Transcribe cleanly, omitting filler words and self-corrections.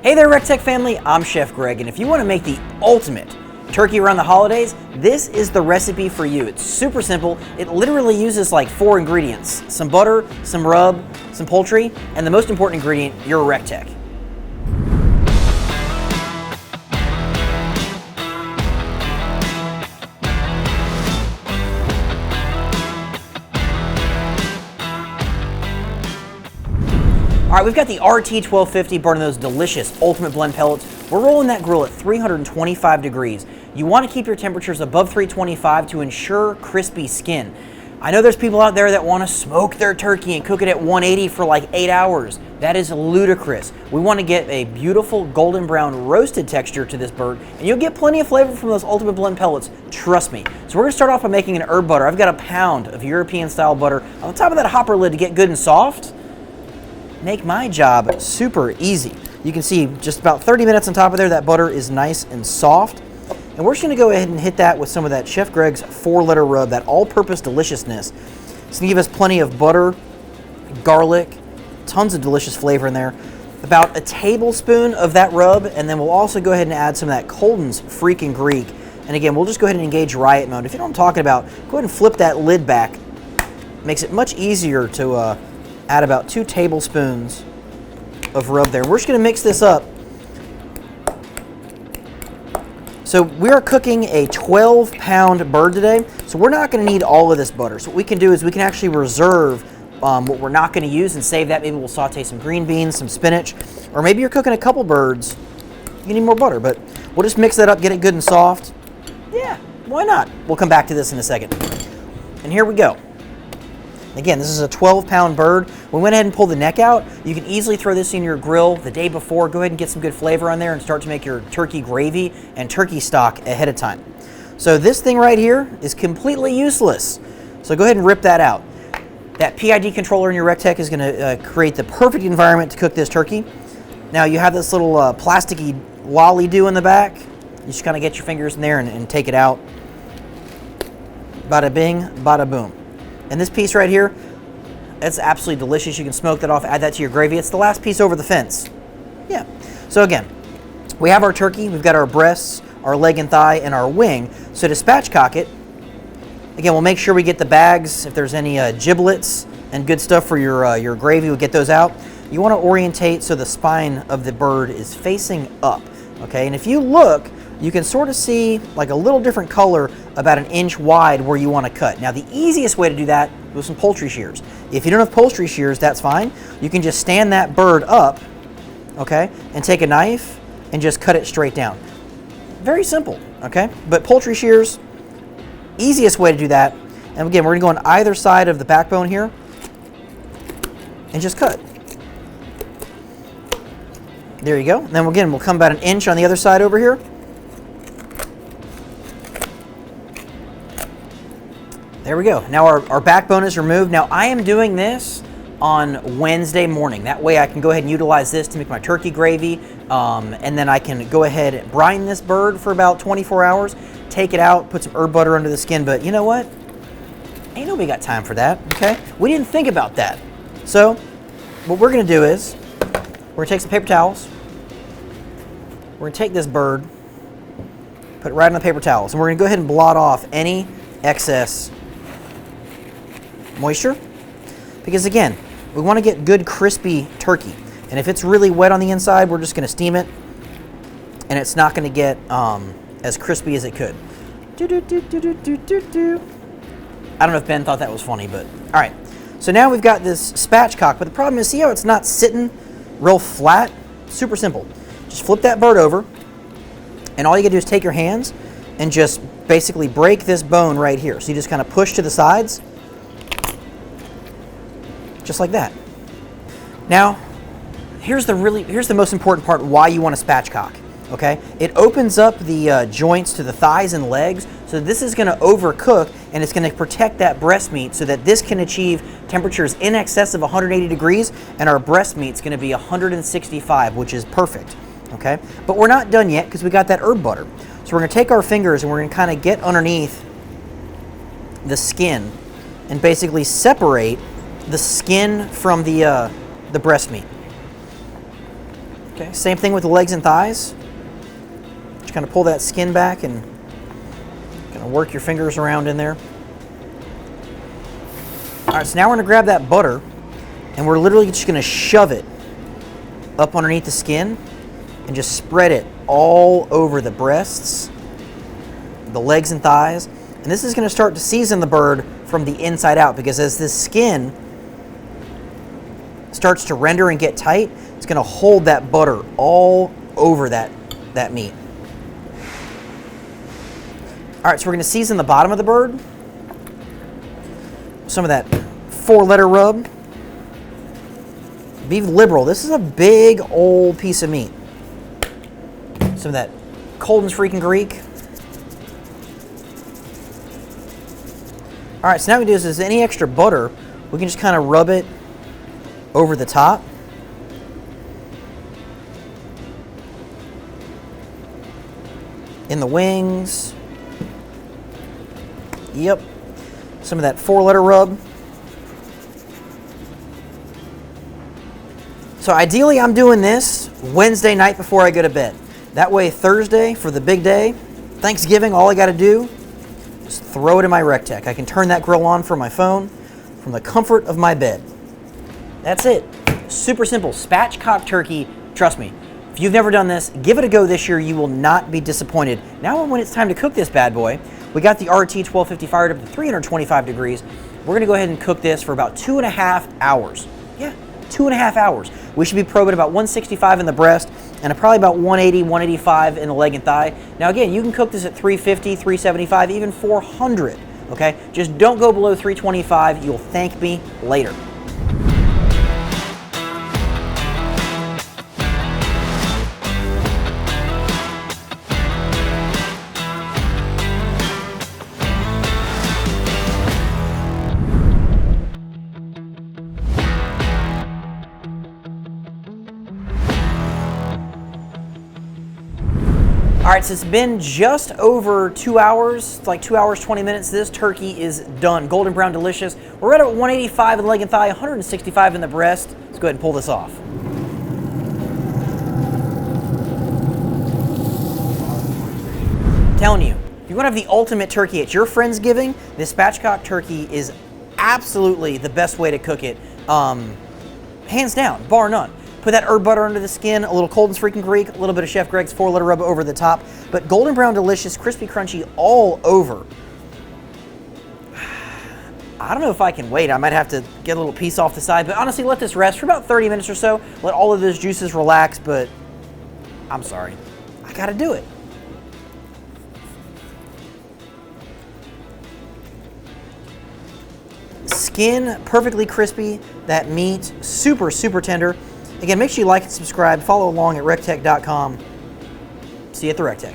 Hey there, recteq family, I'm Chef Greg, and if you want to make the ultimate turkey around the holidays, this is the recipe for you. It's super simple. It literally uses like 4 ingredients: some butter, some rub, some poultry, and the most important ingredient, your recteq. All right, we've got the RT1250 burning those delicious Ultimate Blend pellets. We're rolling that grill at 325 degrees. You want to keep your temperatures above 325 to ensure crispy skin. I know there's people out there that want to smoke their turkey and cook it at 180 for like 8 hours. That is ludicrous. We want to get a beautiful golden brown roasted texture to this bird, and you'll get plenty of flavor from those Ultimate Blend pellets, trust me. So we're gonna start off by making an herb butter. I've got a pound of European style butter on the top of that hopper lid to get good and soft. Make my job super easy. You can see just about 30 minutes on top of there, that butter is nice and soft. And we're just gonna go ahead and hit that with some of that Chef Greg's 4-letter rub, that all-purpose deliciousness. It's gonna give us plenty of butter, garlic, tons of delicious flavor in there. About a tablespoon of that rub, and then we'll also go ahead and add some of that Colden's Freakin Greek. And again, we'll just go ahead and engage riot mode. If you know what I'm talking about, go ahead and flip that lid back. Makes it much easier to add about 2 tablespoons of rub there. We're just gonna mix this up. So we are cooking a 12-pound bird today, so we're not gonna need all of this butter. So what we can do is we can actually reserve what we're not gonna use and save that. Maybe we'll saute some green beans, some spinach, or maybe you're cooking a couple birds, you need more butter, but we'll just mix that up, get it good and soft. Yeah, why not? We'll come back to this in a second. And here we go. Again, this is a 12-pound bird. We went ahead and pulled the neck out. You can easily throw this in your grill the day before. Go ahead and get some good flavor on there and start to make your turkey gravy and turkey stock ahead of time. So this thing right here is completely useless. So go ahead and rip that out. That PID controller in your recteq is gonna create the perfect environment to cook this turkey. Now you have this little plasticky lolly do in the back. You just kind of get your fingers in there and take it out. Bada bing, bada boom. And this piece right here, it's absolutely delicious. You can smoke that off, add that to your gravy. It's the last piece over the fence. Yeah. So again, we have our turkey, we've got our breasts, our leg and thigh, and our wing. So to spatchcock it, again, we'll make sure we get the bags. If there's any giblets and good stuff for your gravy, we'll get those out. You want to orientate so the spine of the bird is facing up, okay? And if you look, you can sort of see like a little different color about 1 inch wide where you want to cut. Now the easiest way to do that is with some poultry shears. If you don't have poultry shears, that's fine. You can just stand that bird up, okay, and take a knife and just cut it straight down. Very simple, okay? But poultry shears, easiest way to do that. And again, we're gonna go on either side of the backbone here and just cut. There you go. And then again, we'll come about 1 inch on the other side over here. There we go. Now our backbone is removed. Now I am doing this on Wednesday morning. That way I can go ahead and utilize this to make my turkey gravy. And then I can go ahead and brine this bird for about 24 hours, take it out, put some herb butter under the skin. But you know what? Ain't nobody got time for that, okay? We didn't think about that. So what we're gonna do is, we're gonna take some paper towels. We're gonna take this bird, put it right on the paper towels, and we're gonna go ahead and blot off any excess moisture, because again, we want to get good crispy turkey, and if it's really wet on the inside, we're just going to steam it and it's not going to get as crispy as it could. I don't know if Ben thought that was funny, but all right. So now we've got this spatchcock, but the problem is, see how it's not sitting real flat? Super simple. Just flip that bird over, and all you gotta do is take your hands and just basically break this bone right here. So you just kind of push to the sides, just like that. Now, here's the most important part why you want to spatchcock, okay? It opens up the joints to the thighs and legs, so this is gonna overcook, and it's gonna protect that breast meat so that this can achieve temperatures in excess of 180 degrees, and our breast meat's gonna be 165, which is perfect, okay? But we're not done yet, because we got that herb butter. So we're gonna take our fingers and we're gonna kind of get underneath the skin and basically separate the skin from the breast meat. Okay, same thing with the legs and thighs. Just kind of pull that skin back and kind of work your fingers around in there. All right, so now we're gonna grab that butter and we're literally just gonna shove it up underneath the skin and just spread it all over the breasts, the legs and thighs. And this is gonna start to season the bird from the inside out, because as this skin starts to render and get tight, it's gonna hold that butter all over that meat. All right, so we're gonna season the bottom of the bird. Some of that 4-letter rub. Be liberal. This is a big old piece of meat. Some of that Colden's Freakin Greek. All right, so now what we do is any extra butter, we can just kind of rub it over the top. In the wings. Yep. Some of that 4-letter rub. So ideally I'm doing this Wednesday night before I go to bed. That way Thursday for the big day, Thanksgiving, all I gotta do is throw it in my recteq. I can turn that grill on from my phone from the comfort of my bed. That's it. Super simple. Spatchcock turkey. Trust me, if you've never done this, give it a go this year. You will not be disappointed. Now when it's time to cook this bad boy, we got the RT 1250 fired up to 325 degrees. We're gonna go ahead and cook this for about 2.5 hours. Yeah, 2.5 hours. We should be probing about 165 in the breast and probably about 180, 185 in the leg and thigh. Now again, you can cook this at 350, 375, even 400, okay? Just don't go below 325. You'll thank me later. All right, so it's been just over 2 hours. It's like 2 hours, 20 minutes. This turkey is done. Golden brown, delicious. We're right at 185 in the leg and thigh, 165 in the breast. Let's go ahead and pull this off. I'm telling you, if you want to have the ultimate turkey at your Friendsgiving, this Spatchcock turkey is absolutely the best way to cook it. Hands down, bar none. Put that herb butter under the skin, a little Colden's Freakin Greek, a little bit of Chef Greg's 4-letter rub over the top, but golden brown, delicious, crispy, crunchy all over. I don't know if I can wait. I might have to get a little piece off the side, but honestly, let this rest for about 30 minutes or so. Let all of those juices relax, but I'm sorry. I gotta do it. Skin perfectly crispy, that meat super, super tender. Again, make sure you like and subscribe, follow along at recteq.com. See you at the recteq.